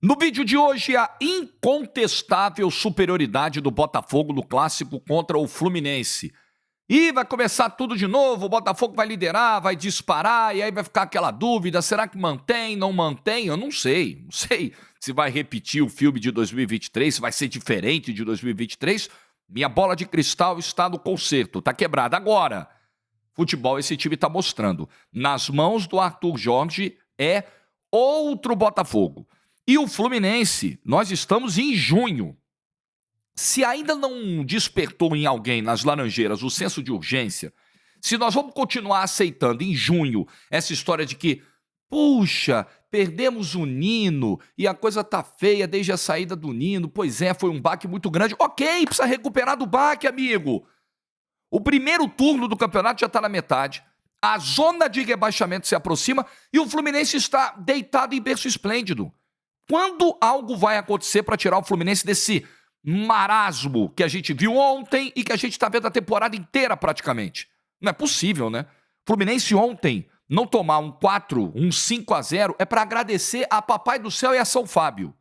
No vídeo de hoje, a incontestável superioridade do Botafogo no clássico contra o Fluminense. E vai começar tudo de novo, o Botafogo vai liderar, vai disparar, e aí vai ficar aquela dúvida, será que mantém, não mantém? Eu não sei se vai repetir o filme de 2023, se vai ser diferente de 2023. Minha bola de cristal está no concerto, está quebrada. Agora, futebol esse time está mostrando. Nas mãos do Arthur Jorge é outro Botafogo. E o Fluminense, nós estamos em junho. Se ainda não despertou em alguém nas Laranjeiras o senso de urgência, se nós vamos continuar aceitando em junho essa história de que, puxa, perdemos o Nino e a coisa tá feia desde a saída do Nino, pois é, foi um baque muito grande. Ok, precisa recuperar do baque, amigo. O primeiro turno do campeonato já está na metade, a zona de rebaixamento se aproxima e o Fluminense está deitado em berço esplêndido. Quando algo vai acontecer para tirar o Fluminense desse marasmo que a gente viu ontem e que a gente está vendo a temporada inteira praticamente? Não é possível, né? Fluminense ontem não tomar um 4, um 5-0 é para agradecer a Papai do Céu e a São Fábio.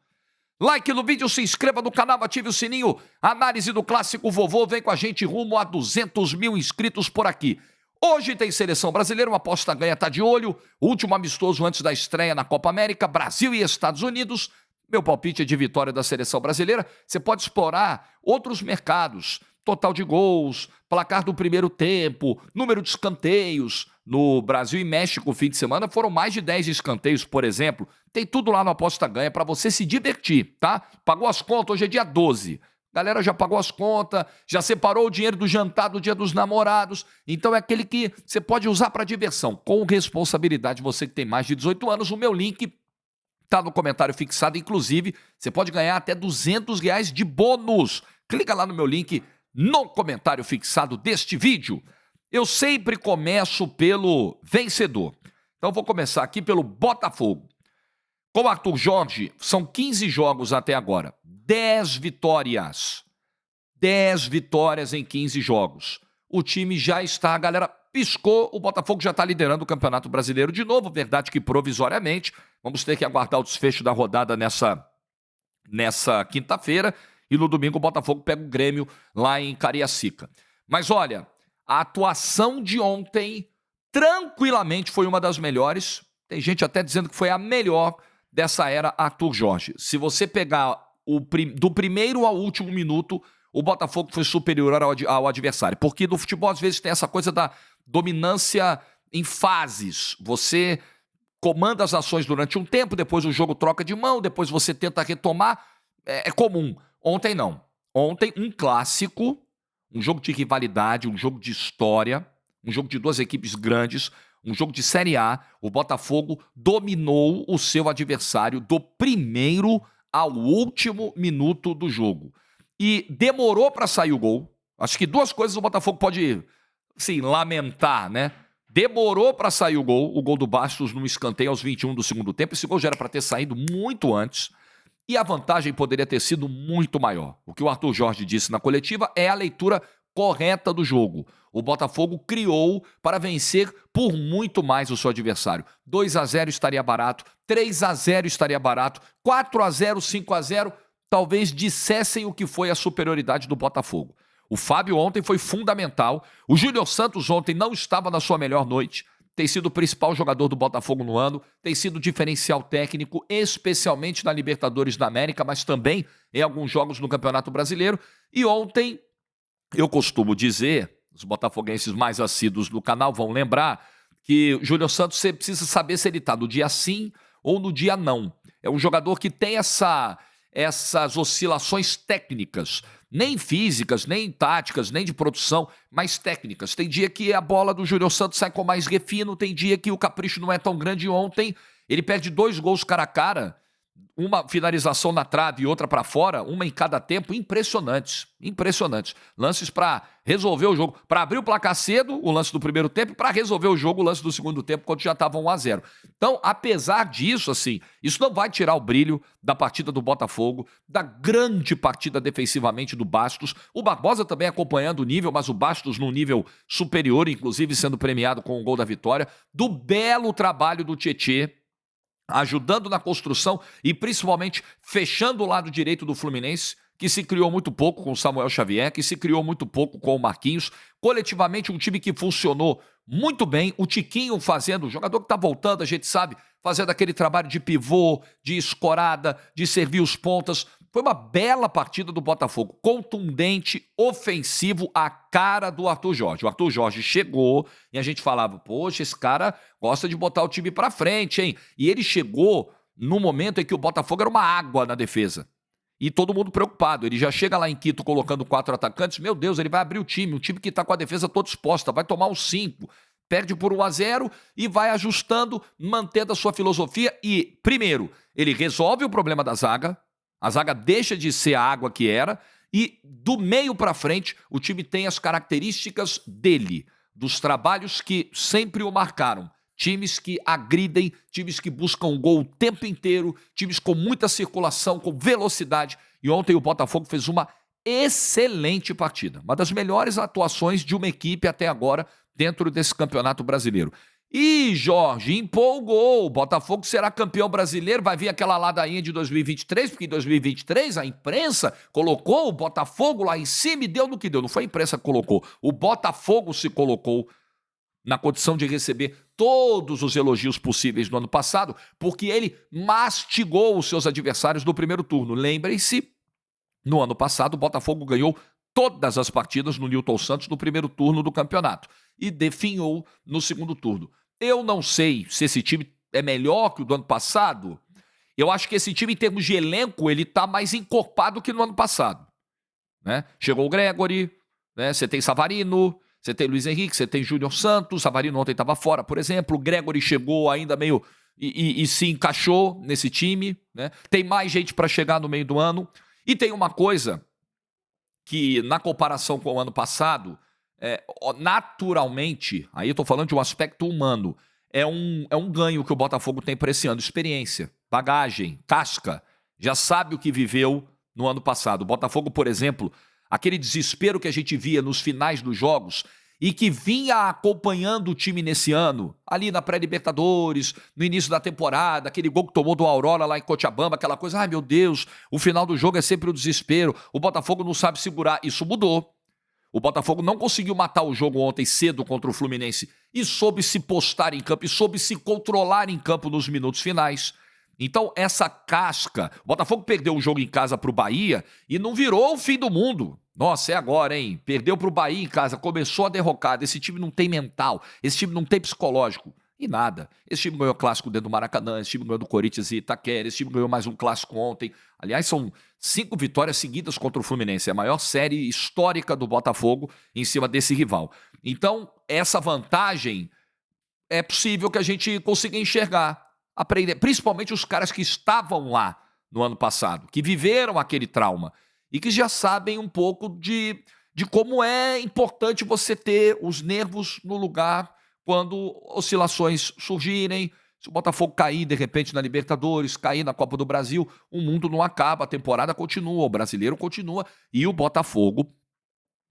Like no vídeo, se inscreva no canal, ative o sininho. Análise do Clássico Vovô, vem com a gente rumo a 200 mil inscritos por aqui. Hoje tem seleção brasileira, uma aposta ganha tá de olho. O último amistoso antes da estreia na Copa América, Brasil e Estados Unidos. Meu palpite é de vitória da seleção brasileira. Você pode explorar outros mercados. Total de gols, placar do primeiro tempo, número de escanteios. No Brasil e México, fim de semana, foram mais de 10 escanteios, por exemplo. Tem tudo lá no Aposta Ganha para você se divertir, tá? Pagou as contas, hoje é dia 12. Galera já pagou as contas, já separou o dinheiro do jantar do Dia dos Namorados. Então é aquele que você pode usar para diversão, com responsabilidade. Você que tem mais de 18 anos, o meu link está no comentário fixado. Inclusive, você pode ganhar até R$200 de bônus. Clica lá no meu link no comentário fixado deste vídeo. Eu sempre começo pelo vencedor. Então vou começar aqui pelo Botafogo. Com o Arthur Jorge, são 15 jogos até agora. 10 vitórias. 10 vitórias em 15 jogos. O time já está, a galera piscou, o Botafogo já está liderando o Campeonato Brasileiro de novo, verdade que provisoriamente. Vamos ter que aguardar o desfecho da rodada nessa quinta-feira. E no domingo o Botafogo pega o Grêmio lá em Cariacica. Mas olha, a atuação de ontem tranquilamente foi uma das melhores. Tem gente até dizendo que foi a melhor dessa era Arthur Jorge. Se você pegar do primeiro ao último minuto, o Botafogo foi superior ao adversário. Porque no futebol, às vezes, tem essa coisa da dominância em fases. Você comanda as ações durante um tempo, depois o jogo troca de mão, depois você tenta retomar. É comum. Ontem não. Ontem, um clássico, um jogo de rivalidade, um jogo de história, um jogo de duas equipes grandes, um jogo de Série A, o Botafogo dominou o seu adversário do primeiro ao último minuto do jogo. E demorou para sair o gol. Acho que duas coisas o Botafogo pode, sim, lamentar, né? Demorou para sair o gol do Bastos no escanteio aos 21 do segundo tempo. Esse gol já era para ter saído muito antes. E a vantagem poderia ter sido muito maior. O que o Arthur Jorge disse na coletiva é a leitura correta do jogo. O Botafogo criou para vencer por muito mais o seu adversário. 2-0 estaria barato, 3-0 estaria barato, 4-0, 5-0, talvez dissessem o que foi a superioridade do Botafogo. O Fábio ontem foi fundamental, o Júnior Santos ontem não estava na sua melhor noite, tem sido o principal jogador do Botafogo no ano, tem sido diferencial técnico, especialmente na Libertadores da América, mas também em alguns jogos no Campeonato Brasileiro. E ontem, eu costumo dizer, os botafoguenses mais assíduos do canal vão lembrar, que o Júnior Santos, você precisa saber se ele está no dia sim ou no dia não. É um jogador que tem essas oscilações técnicas, nem físicas, nem táticas, nem de produção, mas técnicas. Tem dia que a bola do Júnior Santos sai com mais refino, tem dia que o capricho não é tão grande. Ontem ele perde 2 gols cara a cara, uma finalização na trave e outra para fora, uma em cada tempo, impressionantes. Lances para resolver o jogo, para abrir o placar cedo, o lance do primeiro tempo, e para resolver o jogo, o lance do segundo tempo, quando já estava 1-0. Então, apesar disso, assim, isso não vai tirar o brilho da partida do Botafogo, da grande partida defensivamente do Bastos. O Barbosa também acompanhando o nível, mas o Bastos num nível superior, inclusive sendo premiado com o gol da vitória, do belo trabalho do Tietê, ajudando na construção e principalmente fechando o lado direito do Fluminense, que se criou muito pouco com o Samuel Xavier, que se criou muito pouco com o Marquinhos. Coletivamente, um time que funcionou muito bem. O Tiquinho fazendo, o jogador que está voltando, a gente sabe, fazendo aquele trabalho de pivô, de escorada, de servir os pontas. Foi uma bela partida do Botafogo, contundente, ofensivo, a cara do Arthur Jorge. O Arthur Jorge chegou e a gente falava, poxa, esse cara gosta de botar o time pra frente, hein? E ele chegou no momento em que o Botafogo era uma água na defesa. E todo mundo preocupado. Ele já chega lá em Quito colocando 4 atacantes. Meu Deus, ele vai abrir o time. Um time que está com a defesa toda exposta. Vai tomar uns 5. Perde por 1-0 e vai ajustando, mantendo a sua filosofia. E, primeiro, ele resolve o problema da zaga. A zaga deixa de ser a água que era. E, do meio para frente, o time tem as características dele. Dos trabalhos que sempre o marcaram. Times que agridem, times que buscam o gol o tempo inteiro, times com muita circulação, com velocidade. E ontem o Botafogo fez uma excelente partida. Uma das melhores atuações de uma equipe até agora dentro desse Campeonato Brasileiro. E Jorge empolgou, o Botafogo será campeão brasileiro, vai vir aquela ladainha de 2023, porque em 2023 a imprensa colocou o Botafogo lá em cima e deu no que deu. Não foi a imprensa que colocou, o Botafogo se colocou na condição de receber todos os elogios possíveis no ano passado, porque ele mastigou os seus adversários no primeiro turno. Lembrem-se, no ano passado o Botafogo ganhou todas as partidas no Newton Santos no primeiro turno do campeonato e definhou no segundo turno. Eu não sei se esse time é melhor que o do ano passado. Eu acho que esse time, em termos de elenco, ele está mais encorpado que no ano passado, né? Chegou o Gregory, né? Você tem Savarino, você tem Luiz Henrique, você tem Júnior Santos, Savarino ontem estava fora, por exemplo, o Gregory chegou ainda meio e se encaixou nesse time, né? Tem mais gente para chegar no meio do ano. E tem uma coisa que, na comparação com o ano passado, naturalmente, aí eu estou falando de um aspecto humano, é um ganho que o Botafogo tem para esse ano, experiência, bagagem, casca, já sabe o que viveu no ano passado. O Botafogo, por exemplo, aquele desespero que a gente via nos finais dos jogos e que vinha acompanhando o time nesse ano, ali na pré-Libertadores, no início da temporada, aquele gol que tomou do Aurora lá em Cochabamba, aquela coisa, ai meu Deus, o final do jogo é sempre o desespero, o Botafogo não sabe segurar. Isso mudou. O Botafogo não conseguiu matar o jogo ontem cedo contra o Fluminense e soube se postar em campo e soube se controlar em campo nos minutos finais. Então, essa casca... O Botafogo perdeu o jogo em casa para o Bahia e não virou o fim do mundo. Nossa, é agora, hein? Perdeu para o Bahia em casa, começou a derrocada. Esse time não tem mental, esse time não tem psicológico. E nada. Esse time ganhou o clássico dentro do Maracanã, esse time ganhou do Corinthians e Itaquera, esse time ganhou mais um clássico ontem. Aliás, são 5 vitórias seguidas contra o Fluminense. É a maior série histórica do Botafogo em cima desse rival. Então, essa vantagem é possível que a gente consiga enxergar. Aprender, principalmente os caras que estavam lá no ano passado, que viveram aquele trauma e que já sabem um pouco de como é importante você ter os nervos no lugar quando oscilações surgirem. Se o Botafogo cair de repente na Libertadores, cair na Copa do Brasil, o mundo não acaba, a temporada continua, o brasileiro continua e o Botafogo,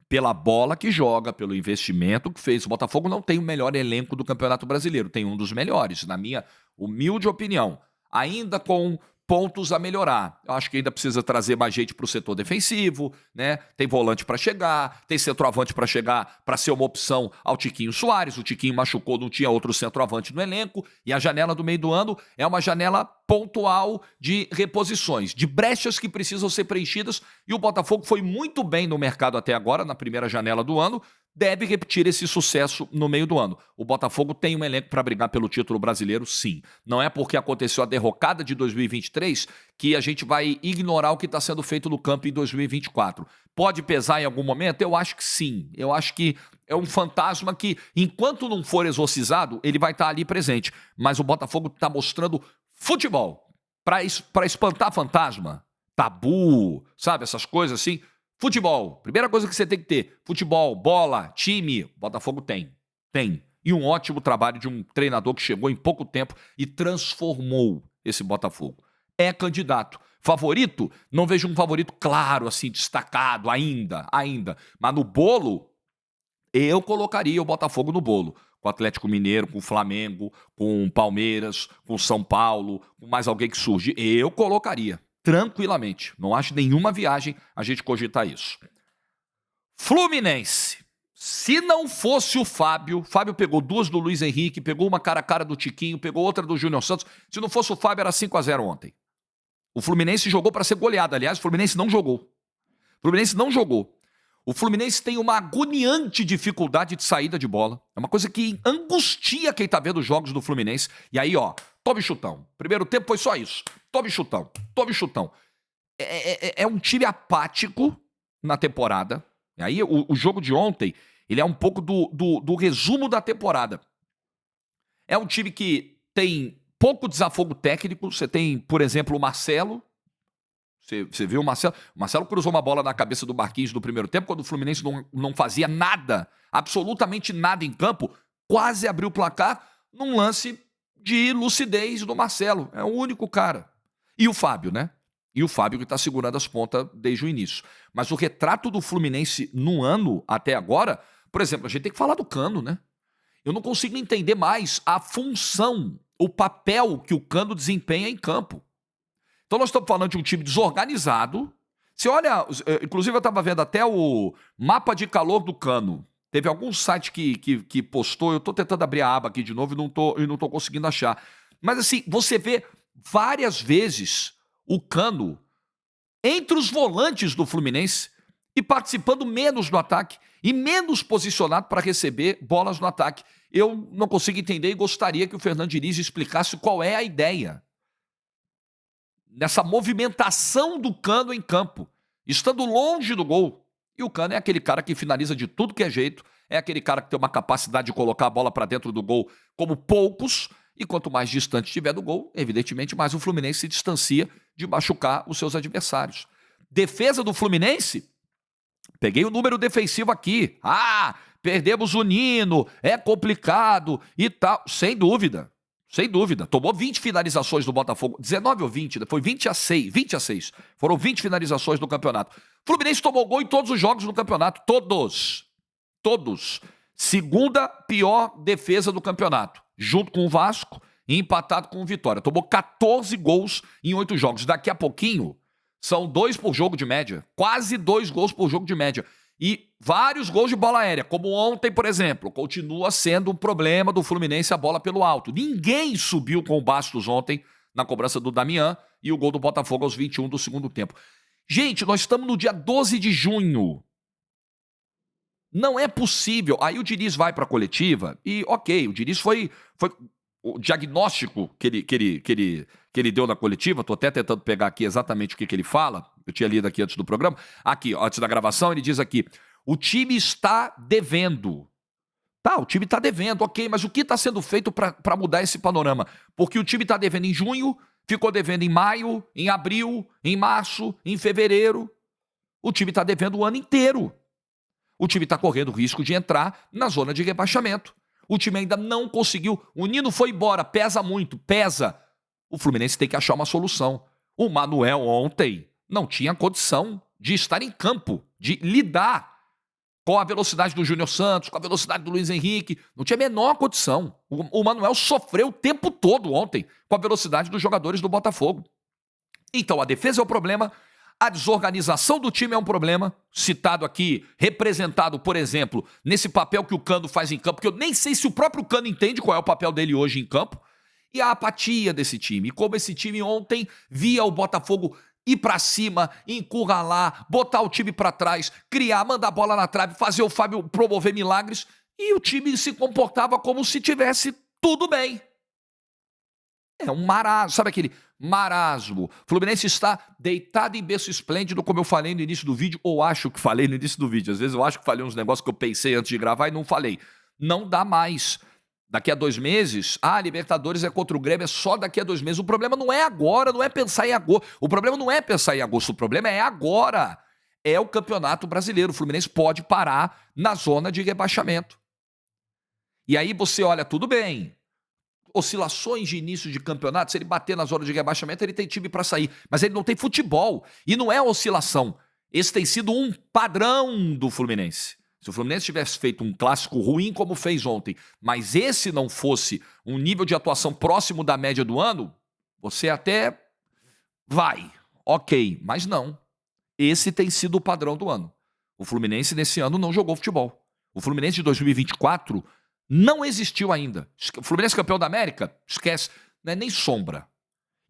pela bola que joga, pelo investimento que fez. O Botafogo não tem o melhor elenco do Campeonato Brasileiro, tem um dos melhores, na minha humilde opinião, ainda com pontos a melhorar. Eu acho que ainda precisa trazer mais gente para o setor defensivo, né? Tem volante para chegar, tem centroavante para chegar, para ser uma opção ao Tiquinho Soares. O Tiquinho machucou, não tinha outro centroavante no elenco, e a janela do meio do ano é uma janela pontual de reposições, de brechas que precisam ser preenchidas, e o Botafogo foi muito bem no mercado até agora, na primeira janela do ano, deve repetir esse sucesso no meio do ano. O Botafogo tem um elenco para brigar pelo título brasileiro, sim. Não é porque aconteceu a derrocada de 2023 que a gente vai ignorar o que está sendo feito no campo em 2024. Pode pesar em algum momento? Eu acho que sim. Eu acho que é um fantasma que, enquanto não for exorcizado, ele vai estar ali presente. Mas o Botafogo está mostrando futebol para espantar fantasma, tabu, sabe? Essas coisas assim. Futebol, primeira coisa que você tem que ter, futebol, bola, time, o Botafogo tem. E um ótimo trabalho de um treinador que chegou em pouco tempo e transformou esse Botafogo. É candidato. Favorito? Não vejo um favorito claro, assim, destacado ainda. Mas no bolo, eu colocaria o Botafogo no bolo. com o Atlético Mineiro, com o Flamengo, com o Palmeiras, com o São Paulo, com mais alguém que surge, eu colocaria, tranquilamente. Não acho nenhuma viagem a gente cogitar isso. Fluminense. Se não fosse o Fábio pegou 2 do Luiz Henrique, pegou uma cara a cara do Tiquinho, pegou outra do Júnior Santos. Se não fosse o Fábio, era 5-0 ontem. O Fluminense jogou para ser goleado. Aliás, o Fluminense não jogou. O Fluminense tem uma agoniante dificuldade de saída de bola. É uma coisa que angustia quem tá vendo os jogos do Fluminense. E aí, ó, tome chutão. Primeiro tempo foi só isso. Tome chutão. É um time apático na temporada. E aí, o jogo de ontem, ele é um pouco do resumo da temporada. É um time que tem pouco desafogo técnico. Você tem, por exemplo, o Marcelo. Você viu o Marcelo? O Marcelo cruzou uma bola na cabeça do Marquinhos no primeiro tempo, quando o Fluminense não fazia nada, absolutamente nada em campo, quase abriu o placar num lance de lucidez do Marcelo. É o único cara. E o Fábio, né? E o Fábio que está segurando as pontas desde o início. Mas o retrato do Fluminense no ano até agora, por exemplo, a gente tem que falar do Cano, né? Eu não consigo entender mais a função, o papel que o Cano desempenha em campo. Então nós estamos falando de um time desorganizado. Você olha, inclusive eu estava vendo até o mapa de calor do Cano. Teve algum site que postou, eu estou tentando abrir a aba aqui de novo e não estou conseguindo achar. Mas assim, você vê várias vezes o Cano entre os volantes do Fluminense e participando menos do ataque e menos posicionado para receber bolas no ataque. Eu não consigo entender e gostaria que o Fernando Diniz explicasse qual é a ideia nessa movimentação do Cano em campo, estando longe do gol. E o Cano é aquele cara que finaliza de tudo que é jeito, é aquele cara que tem uma capacidade de colocar a bola para dentro do gol como poucos, e quanto mais distante estiver do gol, evidentemente, mais o Fluminense se distancia de machucar os seus adversários. Defesa do Fluminense, peguei o número defensivo aqui. Perdemos o Nino, é complicado e tal. Sem dúvida. Tomou 20 finalizações do Botafogo. 19 ou 20, foi 20-6. 20-6. Foram 20 finalizações do campeonato. Fluminense tomou gol em todos os jogos do campeonato. Todos. Segunda pior defesa do campeonato. Junto com o Vasco e empatado com o Vitória. Tomou 14 gols em 8 jogos. Daqui a pouquinho, são 2 por jogo de média. Quase 2 gols por jogo de média. E vários gols de bola aérea, como ontem, por exemplo. Continua sendo um problema do Fluminense a bola pelo alto. Ninguém subiu com o Bastos ontem na cobrança do Damian e o gol do Botafogo aos 21 do segundo tempo. Gente, nós estamos no dia 12 de junho. Não é possível. Aí o Diniz vai para a coletiva e, ok, o Diniz foi o diagnóstico que ele deu na coletiva. Estou até tentando pegar aqui exatamente o que ele fala. Eu tinha lido aqui antes do programa. Aqui, antes da gravação, ele diz aqui: o time está devendo. Tá, o time está devendo, ok, mas o que está sendo feito para mudar esse panorama? Porque o time está devendo em junho, ficou devendo em maio, em abril, em março, em fevereiro. O time está devendo o ano inteiro. O time está correndo o risco de entrar na zona de rebaixamento. O time ainda não conseguiu. O Nino foi embora, pesa muito, pesa. O Fluminense tem que achar uma solução. O Manuel ontem não tinha condição de estar em campo, de lidar com a velocidade do Júnior Santos, com a velocidade do Luiz Henrique. Não tinha a menor condição. O Manuel sofreu o tempo todo ontem com a velocidade dos jogadores do Botafogo. Então a defesa é o problema. A desorganização do time é um problema, citado aqui, representado, por exemplo, nesse papel que o Cano faz em campo, que eu nem sei se o próprio Cano entende qual é o papel dele hoje em campo, e a apatia desse time. E como esse time ontem via o Botafogo ir pra cima, encurralar, botar o time pra trás, criar, mandar a bola na trave, fazer o Fábio promover milagres, e o time se comportava como se tivesse tudo bem. É um marasmo, sabe aquele marasmo? O Fluminense está deitado em berço esplêndido, como eu falei no início do vídeo, ou acho que falei no início do vídeo. Às vezes eu acho que falei uns negócios que eu pensei antes de gravar e não falei. Não dá mais. Daqui a 2 meses, Libertadores é contra o Grêmio, é só daqui a 2 meses. O problema não é agora, não é pensar em agosto. O problema não é pensar em agosto, o problema é agora. É o Campeonato Brasileiro. O Fluminense pode parar na zona de rebaixamento. E aí você olha, tudo bem. Oscilações de início de campeonato, se ele bater na zona de rebaixamento, ele tem time para sair. Mas ele não tem futebol. E não é oscilação. Esse tem sido um padrão do Fluminense. Se o Fluminense tivesse feito um clássico ruim como fez ontem, mas esse não fosse um nível de atuação próximo da média do ano, você até vai, ok, mas não. Esse tem sido o padrão do ano. O Fluminense nesse ano não jogou futebol. O Fluminense de 2024 não existiu ainda. O Fluminense campeão da América, esquece, não é nem sombra.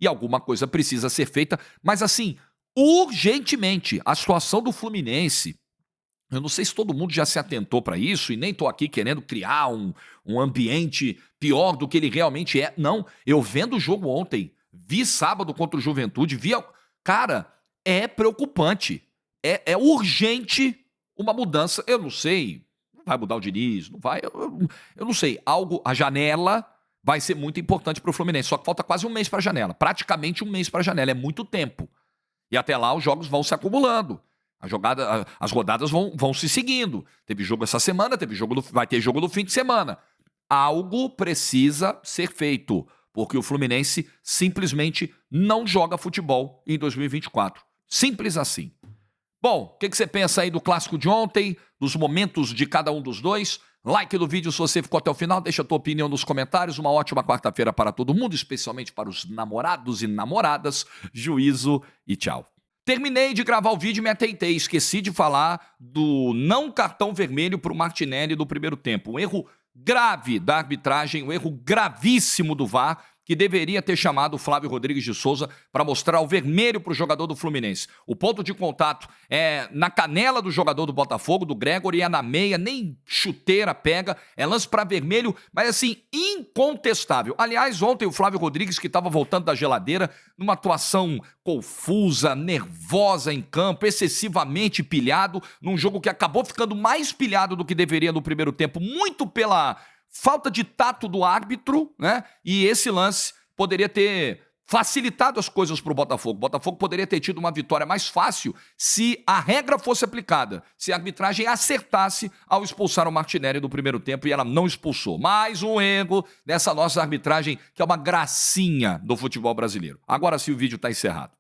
E alguma coisa precisa ser feita, mas assim, urgentemente, a situação do Fluminense, eu não sei se todo mundo já se atentou para isso e nem estou aqui querendo criar um ambiente pior do que ele realmente é. Não, eu vendo o jogo ontem, vi sábado contra o Juventude, Cara, é preocupante. É urgente uma mudança. Eu não sei, não vai mudar o Diniz, não vai, eu não sei. A janela vai ser muito importante para o Fluminense, só que falta quase um mês para a janela, praticamente um mês para a janela, é muito tempo. E até lá os jogos vão se acumulando. As rodadas vão se seguindo. Teve jogo essa semana, vai ter jogo no fim de semana. Algo precisa ser feito, porque o Fluminense simplesmente não joga futebol em 2024. Simples assim. Bom, o que você pensa aí do clássico de ontem, dos momentos de cada um dos dois? Like no vídeo se você ficou até o final, deixa a tua opinião nos comentários. Uma ótima quarta-feira para todo mundo, especialmente para os namorados e namoradas. Juízo e tchau. Terminei de gravar o vídeo e me atentei. Esqueci de falar do não cartão vermelho para o Martinelli do primeiro tempo. Um erro grave da arbitragem, um erro gravíssimo do VAR, que deveria ter chamado o Flávio Rodrigues de Souza para mostrar o vermelho para o jogador do Fluminense. O ponto de contato é na canela do jogador do Botafogo, do Gregory, é na meia, nem chuteira pega, é lance para vermelho, mas assim, incontestável. Aliás, ontem o Flávio Rodrigues, que estava voltando da geladeira, numa atuação confusa, nervosa em campo, excessivamente pilhado, num jogo que acabou ficando mais pilhado do que deveria no primeiro tempo, muito pela falta de tato do árbitro, né? E esse lance poderia ter facilitado as coisas para o Botafogo. O Botafogo poderia ter tido uma vitória mais fácil se a regra fosse aplicada, se a arbitragem acertasse ao expulsar o Martinelli do primeiro tempo e ela não expulsou. Mais um erro dessa nossa arbitragem, que é uma gracinha do futebol brasileiro. Agora sim o vídeo está encerrado.